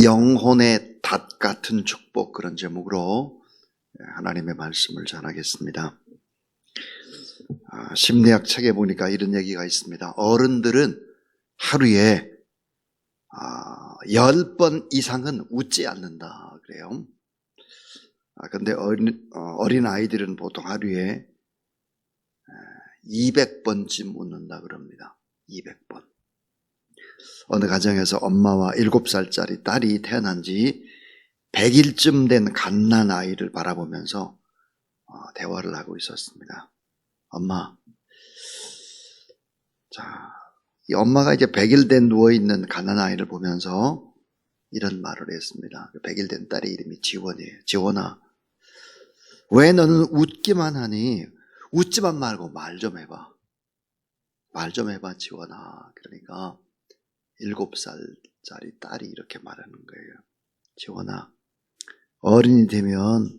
영혼의 닷 같은 축복, 그런 제목으로 하나님의 말씀을 전하겠습니다. 심리학 책에 보니까 이런 얘기가 있습니다. 어른들은 하루에 10번 이상은 웃지 않는다 그래요. 근데 어린 아이들은 보통 하루에 200번쯤 웃는다 그럽니다. 200번. 어느 가정에서 엄마와 7살짜리 딸이 태어난 지 100일쯤 된 갓난 아이를 바라보면서 대화를 하고 있었습니다. 엄마, 이 엄마가 이제 100일 된 누워있는 갓난 아이를 보면서 이런 말을 했습니다. 100일 된 딸의 이름이 지원이에요. 지원아, 왜 너는 웃기만 하니? 웃지만 말고 말 좀 해봐. 말 좀 해봐, 지원아. 그러니까 7살짜리 딸이 이렇게 말하는 거예요. 지원아, 어른이 되면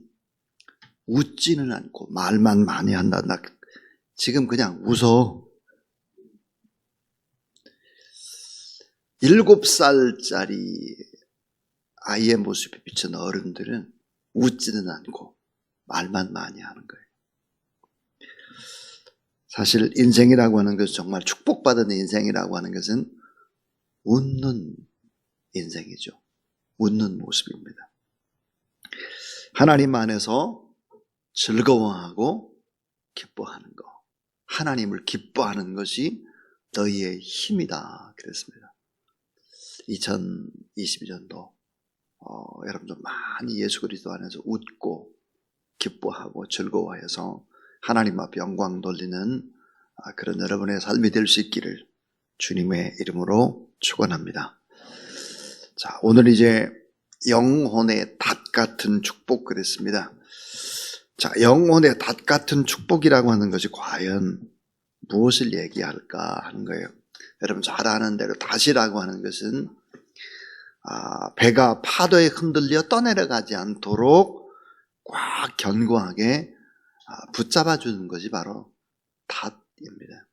웃지는 않고 말만 많이 한다. 나 지금 그냥 웃어. 7살짜리 아이의 모습에 비친 어른들은 웃지는 않고 말만 많이 하는 거예요. 사실 인생이라고 하는 것은, 정말 축복받은 인생이라고 하는 것은 웃는 인생이죠. 웃는 모습입니다. 하나님 안에서 즐거워하고 기뻐하는 것, 하나님을 기뻐하는 것이 너희의 힘이다 그랬습니다. 2022년도 여러분 좀 많이 예수 그리스도 안에서 웃고 기뻐하고 즐거워해서 하나님 앞에 영광 돌리는 그런 여러분의 삶이 될 수 있기를 주님의 이름으로 축원합니다. 자, 오늘 이제 영혼의 닷 같은 축복 그랬습니다. 자, 영혼의 닷 같은 축복이라고 하는 것이 과연 무엇을 얘기할까 하는 거예요. 여러분 잘 아는 대로 닷이라고 하는 것은 배가 파도에 흔들려 떠내려가지 않도록 꽉 견고하게 붙잡아주는 것이 바로 닷입니다.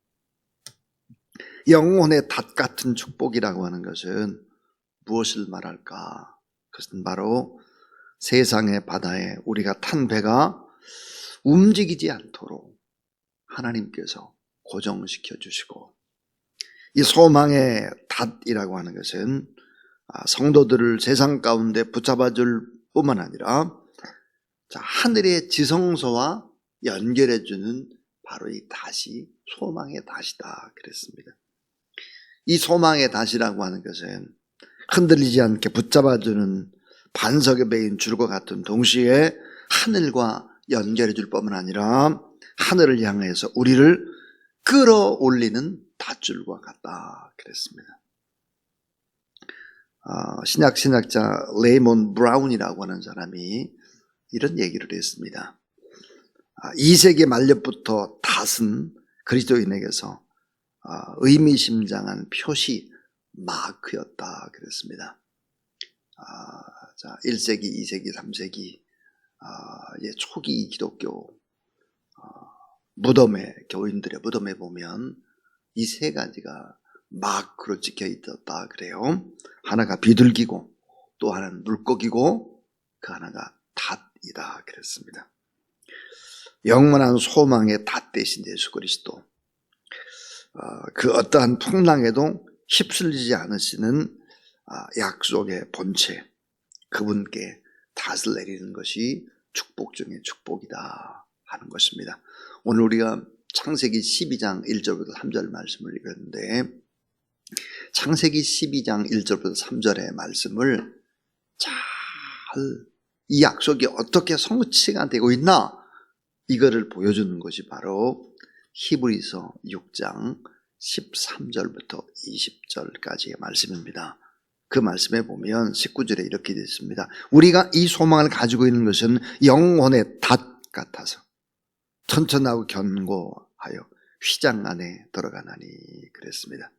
영혼의 닷 같은 축복이라고 하는 것은 무엇을 말할까? 그것은 바로 세상의 바다에 우리가 탄 배가 움직이지 않도록 하나님께서 고정시켜 주시고, 이 소망의 닷이라고 하는 것은 성도들을 세상 가운데 붙잡아 줄 뿐만 아니라 하늘의 지성소와 연결해 주는 바로 이 닷이 소망의 닷이다 그랬습니다. 이 소망의 닷이라고 하는 것은 흔들리지 않게 붙잡아 주는 반석에 매인 줄과 같은 동시에 하늘과 연결해 줄 뿐만 아니라 하늘을 향해서 우리를 끌어올리는 닷줄과 같다 그랬습니다. 신약자 레이몬 브라운이라고 하는 사람이 이런 얘기를 했습니다. 2세기 말년부터 닷은 그리스도인에게서 의미심장한 표시 마크였다 그랬습니다. 1세기, 2세기, 3세기 초기 기독교 무덤에, 교인들의 무덤에 보면 이 세 가지가 마크로 찍혀 있었다 그래요. 하나가 비둘기고, 또 하나는 물고기고, 그 하나가 닷이다 그랬습니다. 영원한 소망의 닷 대신 예수 그리스도, 그 어떠한 풍랑에도 휩쓸리지 않으시는 약속의 본체, 그분께 닷을 내리는 것이 축복 중에 축복이다 하는 것입니다. 오늘 우리가 창세기 12장 1절부터 3절 말씀을 읽었는데, 창세기 12장 1절부터 3절의 말씀을 잘, 이 약속이 어떻게 성취가 되고 있나, 이거를 보여주는 것이 바로 히브리서 6장 13절부터 20절까지의 말씀입니다. 그 말씀에 보면 19절에 이렇게 되어 있습니다. 우리가 이 소망을 가지고 있는 것은 영혼의 닷 같아서 천천하고 견고하여 휘장 안에 들어가나니 그랬습니다.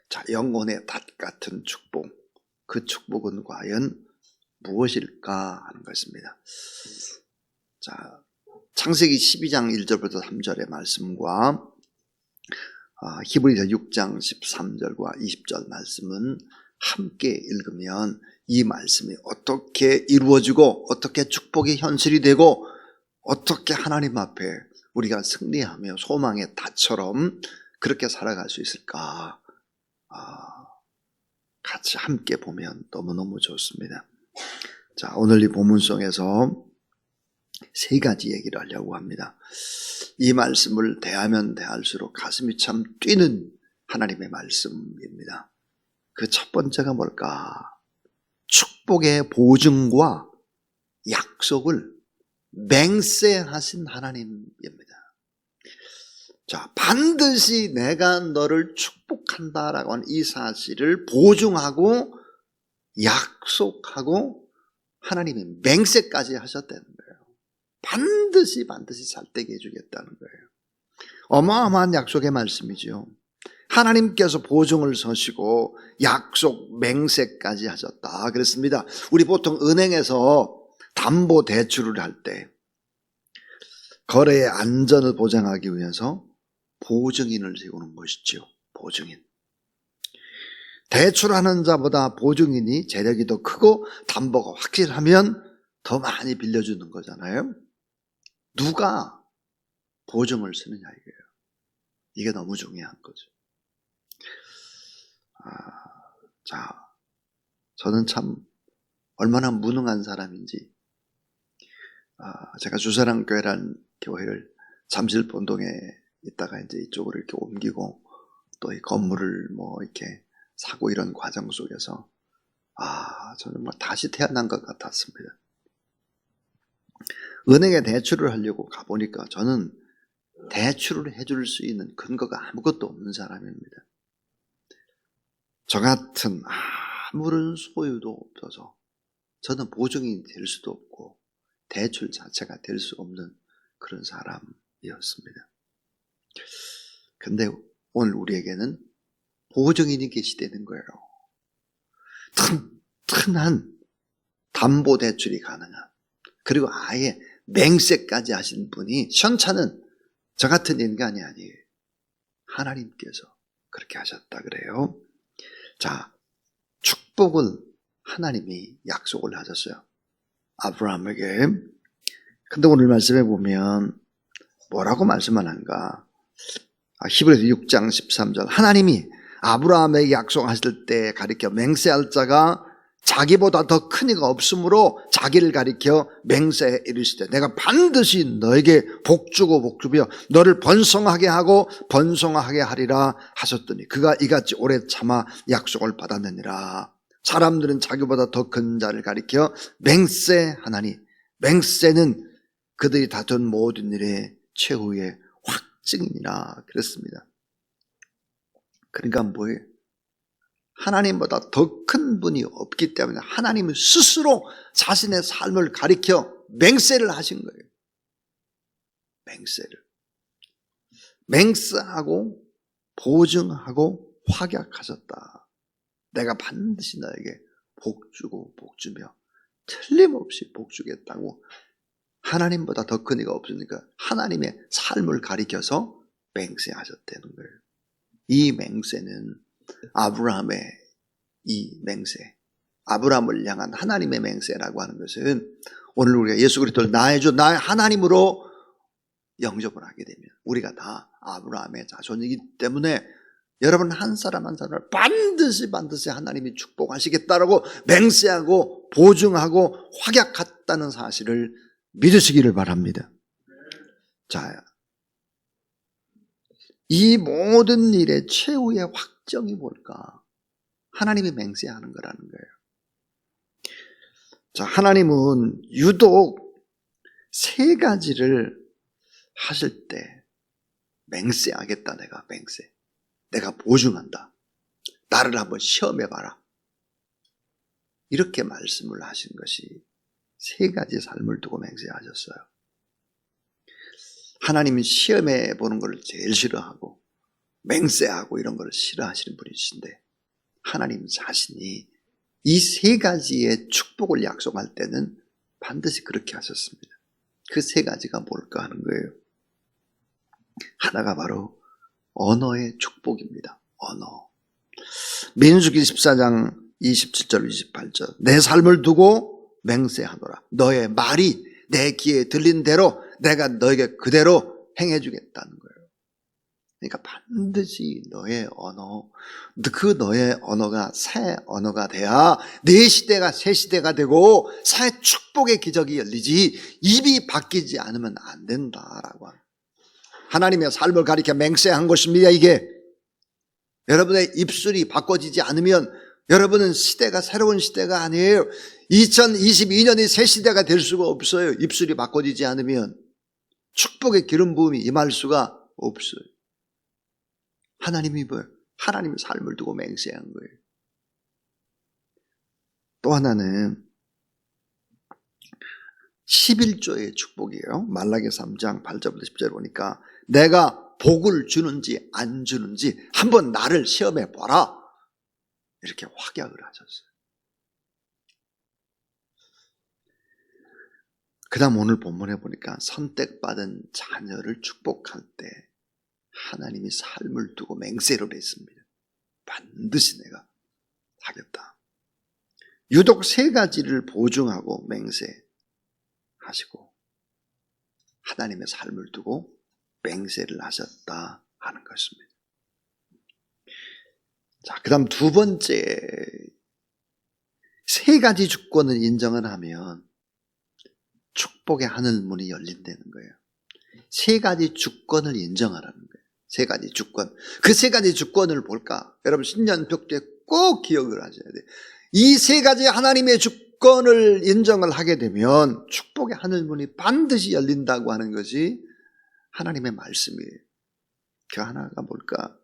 자, 영혼의 닷 같은 축복, 그 축복은 과연 무엇일까 하는 것입니다. 자, 창세기 12장 1절부터 3절의 말씀과 히브리서 6장 13절과 20절 말씀은 함께 읽으면 이 말씀이 어떻게 이루어지고 어떻게 축복이 현실이 되고 어떻게 하나님 앞에 우리가 승리하며 소망의 닷처럼 그렇게 살아갈 수 있을까? 같이 함께 보면 너무너무 좋습니다. 자, 오늘 이 본문송에서 세 가지 얘기를 하려고 합니다. 이 말씀을 대하면 대할수록 가슴이 참 뛰는 하나님의 말씀입니다. 그 첫 번째가 뭘까? 축복의 보증과 약속을 맹세하신 하나님입니다. 자, 반드시 내가 너를 축복한다라고 하는 이 사실을 보증하고 약속하고 하나님이 맹세까지 하셨다는 거예요. 반드시 살되게 해주겠다는 거예요. 어마어마한 약속의 말씀이죠. 하나님께서 보증을 서시고 약속 맹세까지 하셨다 그랬습니다. 우리 보통 은행에서 담보 대출을 할 때 거래의 안전을 보장하기 위해서 보증인을 세우는 것이죠. 보증인. 대출하는 자보다 보증인이 재력이 더 크고 담보가 확실하면 더 많이 빌려주는 거잖아요. 누가 보증을 쓰느냐 이거예요. 이게 너무 중요한 거죠. 자, 저는 참 얼마나 무능한 사람인지 제가 주사랑교회라는 교회를 잠실 본동에 있다가 이제 이쪽으로 이렇게 옮기고 또 이 건물을 이렇게 사고 이런 과정 속에서 저는 다시 태어난 것 같았습니다. 은행에 대출을 하려고 가보니까 저는 대출을 해줄 수 있는 근거가 아무것도 없는 사람입니다. 저 같은 아무런 소유도 없어서 저는 보증인이 될 수도 없고 대출 자체가 될 수 없는 그런 사람이었습니다. 근데 오늘 우리에게는 보증인이 계시다는 거예요. 튼튼한 담보대출이 가능한, 그리고 아예 맹세까지 하신 분이 현차는 저 같은 인간이 아니에요. 하나님께서 그렇게 하셨다 그래요. 자, 축복을 하나님이 약속을 하셨어요. 아브라함에게. 근데 오늘 말씀에 보면 뭐라고 말씀하는가? 히브리서 6장 13절. 하나님이 아브라함에게 약속하실 때 가리켜 맹세할 자가 자기보다 더 큰 이가 없으므로 자기를 가리켜 맹세해 이르시되 내가 반드시 너에게 복주고 복주며 너를 번성하게 하고 번성하게 하리라 하셨더니 그가 이같이 오래 참아 약속을 받았느니라. 사람들은 자기보다 더 큰 자를 가리켜 맹세하나니 맹세는 그들이 다툰 모든 일의 최후의 확증이니라 그랬습니다. 그러니까 뭐예요? 하나님보다 더 큰 분이 없기 때문에 하나님은 스스로 자신의 삶을 가리켜 맹세를 하신 거예요. 맹세를. 맹세하고 보증하고 확약하셨다. 내가 반드시 너에게 복주고 복주며 틀림없이 복주겠다고. 하나님보다 더 큰 이가 없으니까 하나님의 삶을 가리켜서 맹세하셨다는 거예요. 이 맹세는 아브라함의 이 맹세, 아브라함을 향한 하나님의 맹세라고 하는 것은 오늘 우리가 예수 그리스도를 나의 주, 나의 하나님으로 영접을 하게 되면 우리가 다 아브라함의 자손이기 때문에 여러분 한 사람 한 사람을 반드시 하나님이 축복하시겠다라고 맹세하고 보증하고 확약했다는 사실을 믿으시기를 바랍니다. 자, 이 모든 일의 최후의 확정이 뭘까? 하나님이 맹세하는 거라는 거예요. 자, 하나님은 유독 세 가지를 하실 때 맹세하겠다. 내가 맹세. 내가 보증한다. 나를 한번 시험해봐라. 이렇게 말씀을 하신 것이 세 가지 삶을 두고 맹세하셨어요. 하나님은 시험해 보는 걸 제일 싫어하고 맹세하고 이런 걸 싫어하시는 분이신데 하나님 자신이 이 세 가지의 축복을 약속할 때는 반드시 그렇게 하셨습니다. 그 세 가지가 뭘까 하는 거예요. 하나가 바로 언어의 축복입니다. 언어. 민수기 14장 27절 28절 내 삶을 두고 맹세하노라. 너의 말이 내 귀에 들린 대로 내가 너에게 그대로 행해주겠다는 거예요. 그러니까 반드시 너의 언어, 그 너의 언어가 새 언어가 돼야 내 시대가 새 시대가 되고 새 축복의 기적이 열리지 입이 바뀌지 않으면 안 된다라고 합니다. 하나님의 삶을 가리켜 맹세한 것입니다. 이게 여러분의 입술이 바꿔지지 않으면 여러분은 시대가 새로운 시대가 아니에요. 2022년이 새 시대가 될 수가 없어요. 입술이 바꿔지지 않으면 축복의 기름 부음이 임할 수가 없어요. 하나님이 뭐예요? 하나님의 삶을 두고 맹세한 거예요. 또 하나는 11조의 축복이에요. 말라기 3장 8절부터 10절 보니까 내가 복을 주는지 안 주는지 한번 나를 시험해 보라. 이렇게 확약을 하셨어요. 그 다음 오늘 본문에 보니까 선택받은 자녀를 축복할 때 하나님이 삶을 두고 맹세를 했습니다. 반드시 내가 하겠다. 유독 세 가지를 보증하고 맹세하시고 하나님의 삶을 두고 맹세를 하셨다 하는 것입니다. 자, 그 다음 두 번째, 세 가지 주권을 인정을 하면 축복의 하늘문이 열린다는 거예요. 세 가지 주권을 인정하라는 거예요. 세 가지 주권. 그 세 가지 주권을 볼까? 여러분 신년벽 때 꼭 기억을 하셔야 돼요. 이 세 가지 하나님의 주권을 인정을 하게 되면 축복의 하늘문이 반드시 열린다고 하는 것이 하나님의 말씀이에요. 그 하나가 뭘까?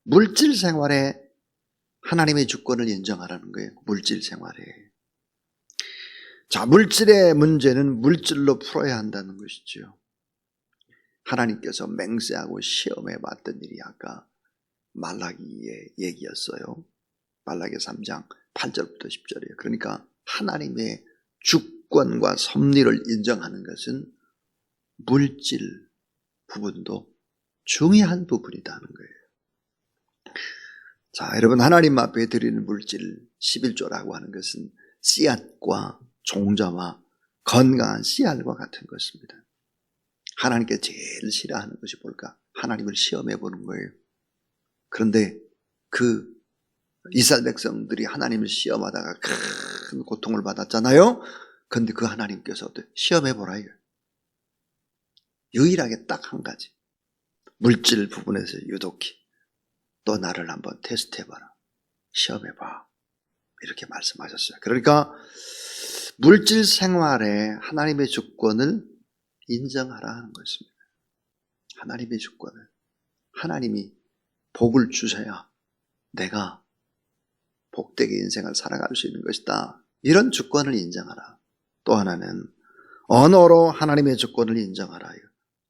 물질 생활에 하나님의 주권을 인정하라는 거예요. 물질 생활에. 자, 물질의 문제는 물질로 풀어야 한다는 것이죠. 하나님께서 맹세하고 시험해 봤던 일이 아까 말라기의 얘기였어요. 말라기 3장 8절부터 10절이에요. 그러니까 하나님의 주권과 섭리를 인정하는 것은 물질 부분도 중요한 부분이라는 거예요. 자, 여러분 하나님 앞에 드리는 물질 11조라고 하는 것은 씨앗과 종자와 건강한 씨알과 같은 것입니다. 하나님께 제일 싫어하는 것이 뭘까? 하나님을 시험해 보는 거예요. 그런데 그 이스라엘 백성들이 하나님을 시험하다가 큰 고통을 받았잖아요. 그런데 그 하나님께서 시험해 보라 이거예요. 유일하게 딱 한 가지. 물질 부분에서 유독히 또 나를 한번 테스트해봐라. 시험해봐. 이렇게 말씀하셨어요. 그러니까 물질 생활에 하나님의 주권을 인정하라 하는 것입니다. 하나님의 주권을. 하나님이 복을 주셔야 내가 복되게 인생을 살아갈 수 있는 것이다. 이런 주권을 인정하라. 또 하나는 언어로 하나님의 주권을 인정하라.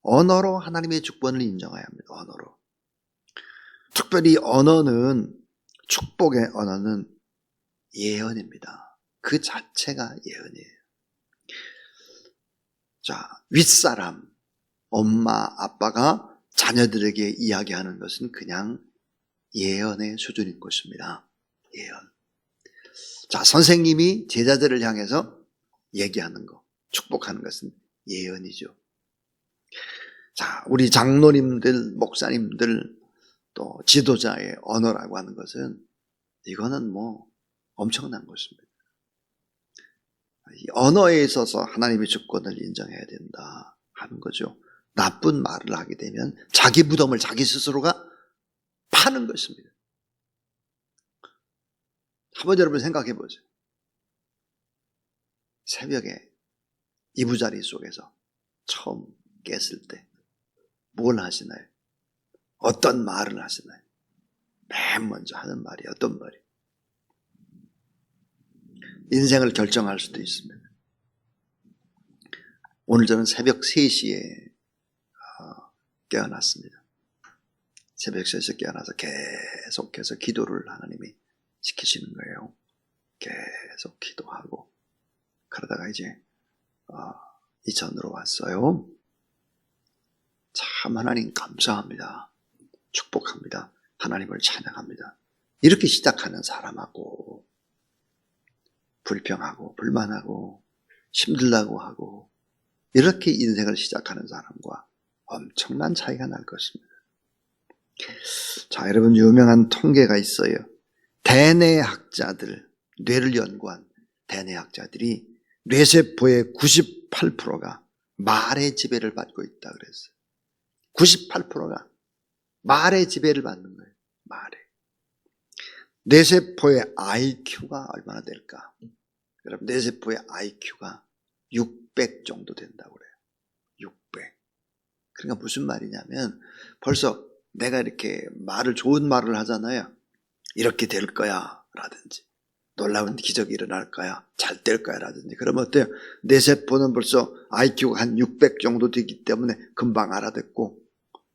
언어로 하나님의 주권을 인정해야 합니다. 언어로. 특별히 언어는, 축복의 언어는 예언입니다. 그 자체가 예언이에요. 자, 윗사람, 엄마, 아빠가 자녀들에게 이야기하는 것은 그냥 예언의 수준인 것입니다. 예언. 자, 선생님이 제자들을 향해서 얘기하는 것, 축복하는 것은 예언이죠. 자, 우리 장로님들, 목사님들, 또 지도자의 언어라고 하는 것은 이거는 뭐 엄청난 것입니다. 이 언어에 있어서 하나님의 주권을 인정해야 된다 하는 거죠. 나쁜 말을 하게 되면 자기 무덤을 자기 스스로가 파는 것입니다. 한번 여러분 생각해 보세요. 새벽에 이부자리 속에서 처음 깼을 때 뭘 하시나요? 어떤 말을 하시나요? 맨 먼저 하는 말이 어떤 말이에요? 인생을 결정할 수도 있습니다. 오늘 저는 새벽 3시에 깨어났습니다. 새벽 3시에 깨어나서 계속해서 기도를 하나님이 시키시는 거예요. 계속 기도하고 그러다가 이제 이천으로 왔어요. 참 하나님 감사합니다. 축복합니다. 하나님을 찬양합니다. 이렇게 시작하는 사람하고 불평하고 불만하고 힘들다고 하고 이렇게 인생을 시작하는 사람과 엄청난 차이가 날 것입니다. 자, 여러분, 유명한 통계가 있어요. 대뇌학자들, 뇌를 연구한 대뇌학자들이 뇌세포의 98%가 말의 지배를 받고 있다 그랬어요. 98%가 말의 지배를 받는 거예요. 말에. 뇌세포의 IQ가 얼마나 될까? 여러분, 뇌세포의 IQ가 600 정도 된다고 그래요. 600. 그러니까 무슨 말이냐면 벌써 내가 이렇게 좋은 말을 하잖아요. 이렇게 될 거야 라든지 놀라운 기적이 일어날 거야, 잘 될 거야 라든지. 그러면 어때요? 뇌세포는 벌써 IQ가 한 600 정도 되기 때문에 금방 알아듣고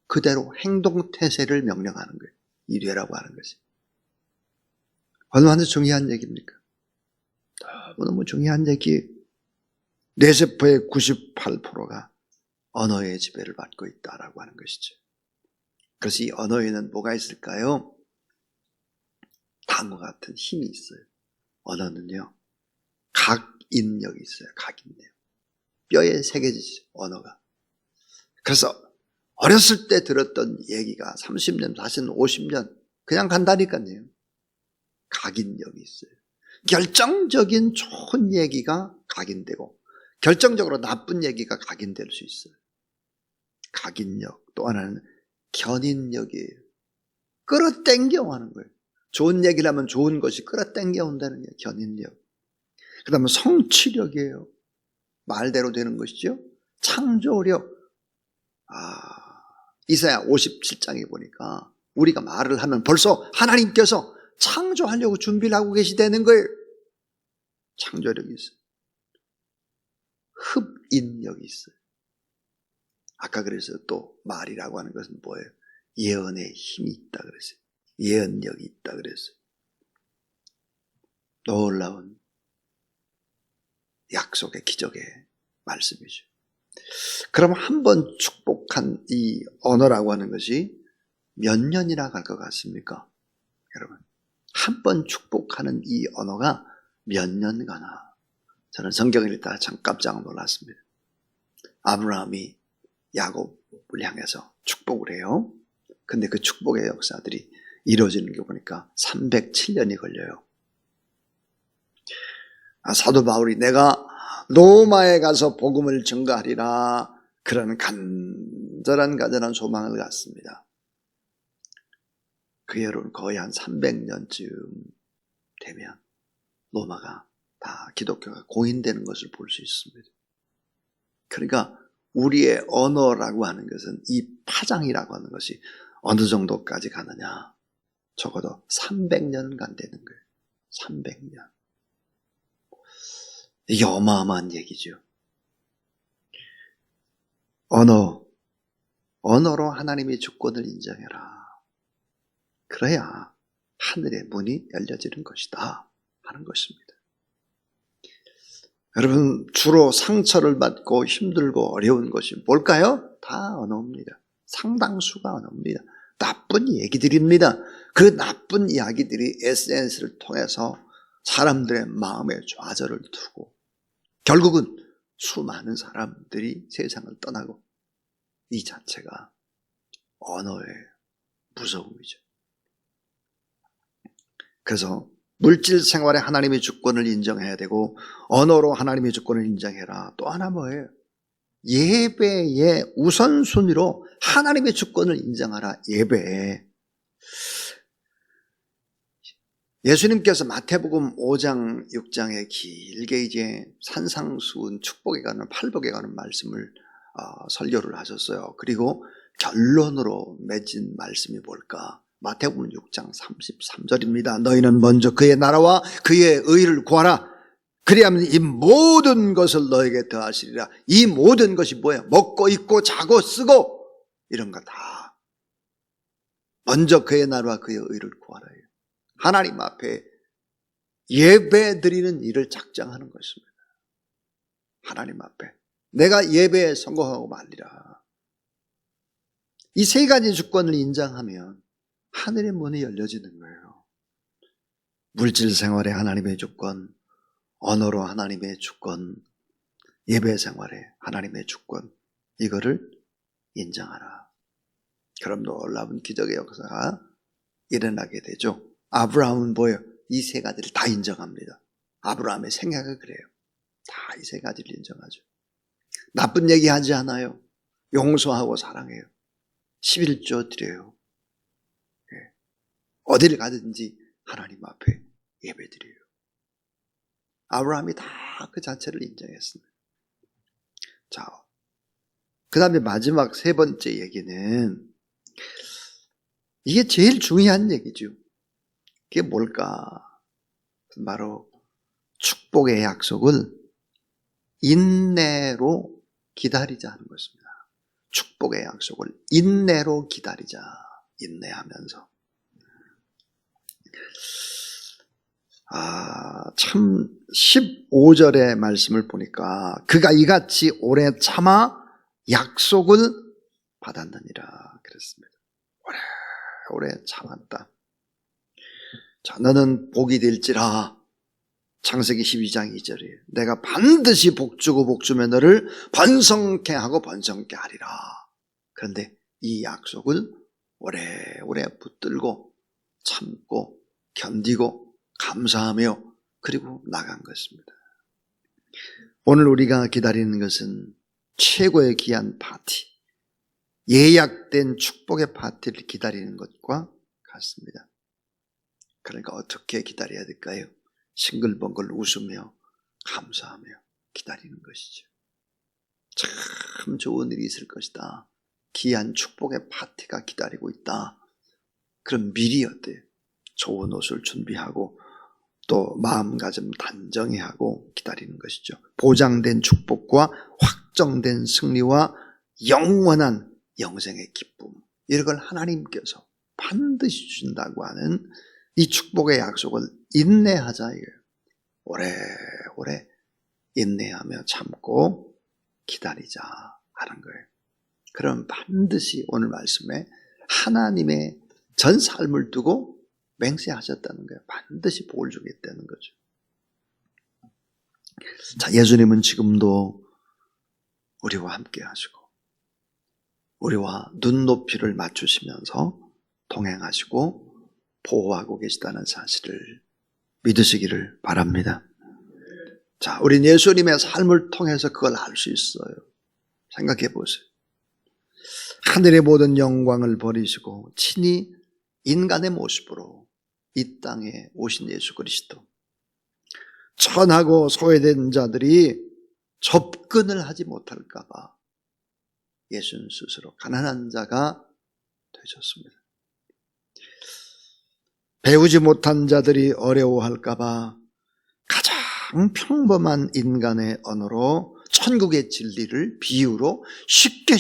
그대로 행동태세를 명령하는 거예요. 이 뇌라고 하는 것이. 얼마나 중요한 얘기입니까? 너무 중요한 얘기예요. 뇌세포의 98%가 언어의 지배를 받고 있다라고 하는 것이죠. 그래서 이 언어에는 뭐가 있을까요? 다음과 같은 힘이 있어요. 언어는요, 각인력이 있어요. 각인력. 뼈에 새겨지죠, 언어가. 그래서 어렸을 때 들었던 얘기가 30년, 40년, 50년 그냥 간다니까요. 각인력이 있어요. 결정적인 좋은 얘기가 각인되고 결정적으로 나쁜 얘기가 각인될 수 있어요. 각인력. 또 하나는 견인력이에요. 끌어당겨 하는 거예요. 좋은 얘기를 하면 좋은 것이 끌어당겨 온다는 게 견인력. 그 다음에 성취력이에요. 말대로 되는 것이죠. 창조력. 이사야 57장에 보니까 우리가 말을 하면 벌써 하나님께서 창조하려고 준비를 하고 계시다는 거예요. 창조력이 있어요. 흡인력이 있어요. 아까 그래서 또 말이라고 하는 것은 뭐예요? 예언의 힘이 있다 그랬어요. 예언력이 있다 그랬어요. 놀라운 약속의 기적의 말씀이죠. 그럼 한번 축복한 이 언어라고 하는 것이 몇 년이나 갈 것 같습니까? 여러분, 한번 축복하는 이 언어가 몇 년 가나. 저는 성경을 읽다가 참 깜짝 놀랐습니다. 아브라함이 야곱을 향해서 축복을 해요. 근데 그 축복의 역사들이 이루어지는 게 보니까 307년이 걸려요. 사도 바울이 내가 로마에 가서 복음을 증거하리라, 그런 간절한 소망을 갖습니다. 그 여론 거의 한 300년쯤 되면 로마가 다 기독교가 공인되는 것을 볼 수 있습니다. 그러니까 우리의 언어라고 하는 것은 이 파장이라고 하는 것이 어느 정도까지 가느냐, 적어도 300년은 간다는 거예요. 300년. 이게 어마어마한 얘기죠. 언어로 하나님의 주권을 인정해라. 그래야 하늘의 문이 열려지는 것이다 하는 것입니다. 여러분, 주로 상처를 받고 힘들고 어려운 것이 뭘까요? 다 언어입니다. 상당수가 언어입니다. 나쁜 얘기들입니다. 그 나쁜 이야기들이 SNS를 통해서 사람들의 마음에 좌절을 두고 결국은 수많은 사람들이 세상을 떠나고, 이 자체가 언어의 무서움이죠. 그래서 물질 생활에 하나님의 주권을 인정해야 되고 언어로 하나님의 주권을 인정해라. 또 하나 뭐예요? 예배의 우선순위로 하나님의 주권을 인정하라. 예배에. 예수님께서 마태복음 5장 6장에 길게 이제 산상수훈 축복에 관한 팔복에 관한 말씀을 설교를 하셨어요. 그리고 결론으로 맺은 말씀이 뭘까? 마태복음 6장 33절입니다. 너희는 먼저 그의 나라와 그의 의를 구하라. 그리하면 이 모든 것을 너에게 더하시리라. 이 모든 것이 뭐예요? 먹고 입고 자고 쓰고 이런 거 다. 먼저 그의 나라와 그의 의를 구하라. 하나님 앞에 예배 드리는 일을 작정하는 것입니다. 하나님 앞에 내가 예배에 성공하고 말리라. 이 세 가지 주권을 인정하면 하늘의 문이 열려지는 거예요. 물질 생활에 하나님의 주권, 언어로 하나님의 주권, 예배 생활에 하나님의 주권, 이거를 인정하라. 그럼 놀라운 기적의 역사가 일어나게 되죠. 아브라함은 뭐예요? 이 세 가지를 다 인정합니다. 아브라함의 생각은 그래요. 다 이 세 가지를 인정하죠. 나쁜 얘기 하지 않아요. 용서하고 사랑해요. 11조 드려요. 어디를 가든지 하나님 앞에 예배드려요. 아브라함이 다 그 자체를 인정했습니다. 자, 그 다음에 마지막 세 번째 얘기는, 이게 제일 중요한 얘기죠. 그게 뭘까? 바로 축복의 약속을 인내로 기다리자는 것입니다. 축복의 약속을 인내로 기다리자. 인내하면서. 참 15절의 말씀을 보니까 그가 이같이 오래 참아 약속을 받았느니라 그랬습니다. 오래 참았다. 자, 너는 복이 될지라. 창세기 12장 2절이에요. 내가 반드시 복주고 복주며 너를 번성케 하고 번성케 하리라. 그런데 이 약속을 오래오래 붙들고 참고 견디고 감사하며 그리고 나간 것입니다. 오늘 우리가 기다리는 것은 최고의 귀한 파티, 예약된 축복의 파티를 기다리는 것과 같습니다. 그러니까 어떻게 기다려야 될까요? 싱글벙글 웃으며 감사하며 기다리는 것이죠. 참 좋은 일이 있을 것이다. 귀한 축복의 파티가 기다리고 있다. 그럼 미리 어때요? 좋은 옷을 준비하고 또 마음가짐 단정히 하고 기다리는 것이죠. 보장된 축복과 확정된 승리와 영원한 영생의 기쁨, 이런 걸 하나님께서 반드시 주신다고 하는 이 축복의 약속을 인내하자 이거예요. 오래오래 인내하며 참고 기다리자 하는 거예요. 그럼 반드시 오늘 말씀에 하나님의 전 삶을 두고 맹세하셨다는 거예요. 반드시 복을 주겠다는 거죠. 자, 예수님은 지금도 우리와 함께 하시고 우리와 눈높이를 맞추시면서 동행하시고 보호하고 계시다는 사실을 믿으시기를 바랍니다. 자, 우린 예수님의 삶을 통해서 그걸 알 수 있어요. 생각해 보세요. 하늘의 모든 영광을 버리시고 친히 인간의 모습으로 이 땅에 오신 예수 그리스도, 천하고 소외된 자들이 접근을 하지 못할까 봐 예수는 스스로 가난한 자가 되셨습니다. 배우지 못한 자들이 어려워할까 봐 가장 평범한 인간의 언어로 천국의 진리를 비유로 쉽게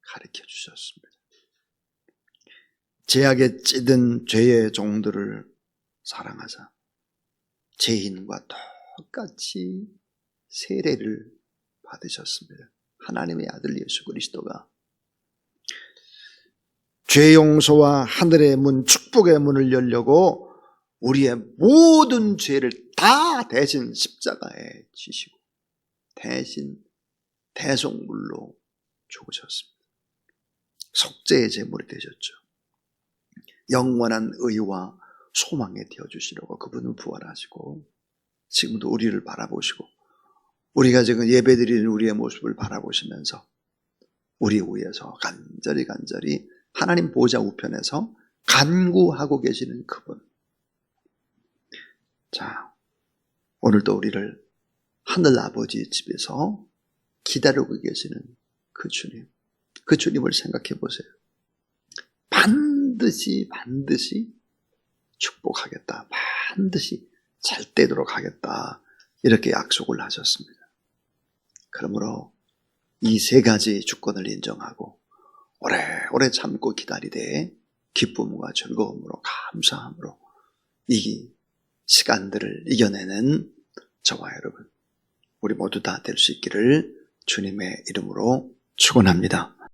가르쳐 주셨습니다. 죄악에 찌든 죄의 종들을 사랑하사 죄인과 똑같이 세례를 받으셨습니다. 하나님의 아들 예수 그리스도가 죄 용서와 하늘의 문, 축복의 문을 열려고 우리의 모든 죄를 다 대신 십자가에 지시고 대신 대속물로 죽으셨습니다. 속죄의 제물이 되셨죠. 영원한 의와 소망에 되어주시려고 그분은 부활하시고 지금도 우리를 바라보시고 우리가 지금 예배드리는 우리의 모습을 바라보시면서 우리 위에서 간절히 하나님 보좌 우편에서 간구하고 계시는 그분. 자, 오늘도 우리를 하늘 아버지의 집에서 기다리고 계시는 그 주님, 그 주님을 생각해 보세요. 반드시 축복하겠다. 반드시 잘 되도록 하겠다. 이렇게 약속을 하셨습니다. 그러므로 이 세 가지 주권을 인정하고 오래 참고 기다리되 기쁨과 즐거움으로 감사함으로 이 시간들을 이겨내는 저와 여러분, 우리 모두 다 될 수 있기를 주님의 이름으로 축원합니다.